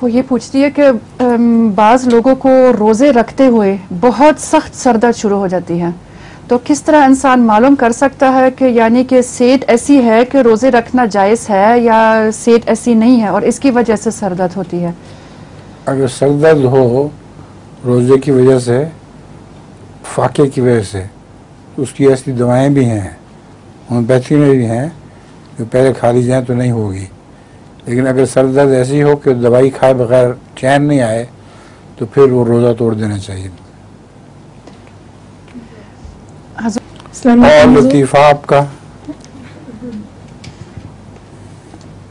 وہ یہ پوچھتی ہے کہ بعض لوگوں کو روزے رکھتے ہوئے بہت سخت سر درد شروع ہو جاتی ہے، تو کس طرح انسان معلوم کر سکتا ہے کہ یعنی کہ صحت ایسی ہے کہ روزے رکھنا جائز ہے یا صحت ایسی نہیں ہے اور اس کی وجہ سے سر درد ہوتی ہے؟ اگر سر درد ہو روزے کی وجہ سے، فاقے کی وجہ سے، تو اس کی ایسی دوائیں بھی ہیں، ہومیوپیتھی میں بھی ہیں، جو پہلے کھا لی جائیں تو نہیں ہوگی. لیکن اگر سر درد ایسی ہو کہ دوائی کھائے بغیر چین نہیں آئے تو پھر وہ روزہ توڑ دینا چاہیے. اور لطیفہ آپ کا؟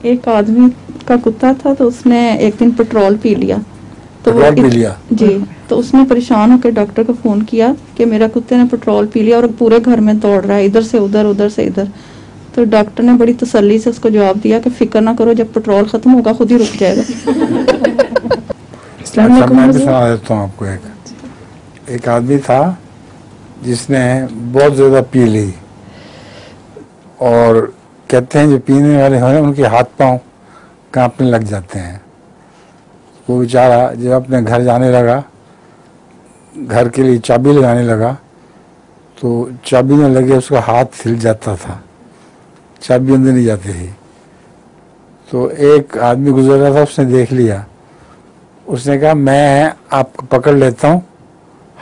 ایک آدمی کا کتا تھا تو اس نے ایک دن پیٹرول پی لیا، پیٹرول پی لیا جی، تو اس نے پریشان ہو کے ڈاکٹر کو فون کیا کہ میرا کتے نے پیٹرول پی لیا اور پورے گھر میں دوڑ رہا ہے، ادھر سے ادھر ادھر سے ادھر. تو ڈاکٹر نے بڑی تسلی سے اس کو جواب دیا کہ فکر نہ کرو، جب پیٹرول ختم ہوگا خود ہی رک جائے گا. میں بھی سنا دیتا ہوں آپ کو. ایک آدمی تھا جس نے بہت زیادہ پی لی، اور کہتے ہیں جو پینے والے ہیں ان کے ہاتھ پاؤں کانپنے لگ جاتے ہیں. وہ بیچارہ جب اپنے گھر جانے لگا، گھر کے لیے چابی لگانے لگا تو چابی نہ لگے اس کا ہاتھ ہل جاتا تھا، چابی اندر نہیں جاتی تھی. تو ایک آدمی گزر رہا تھا، اس نے دیکھ لیا، اس نے کہا میں آپ کو پکڑ لیتا ہوں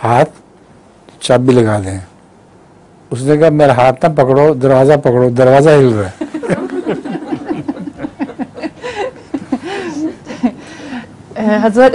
ہاتھ، چابی لگا دیں. اس نے کہا میرا ہاتھ نہ پکڑو، دروازہ پکڑو، دروازہ ہل رہا ہے. حضرت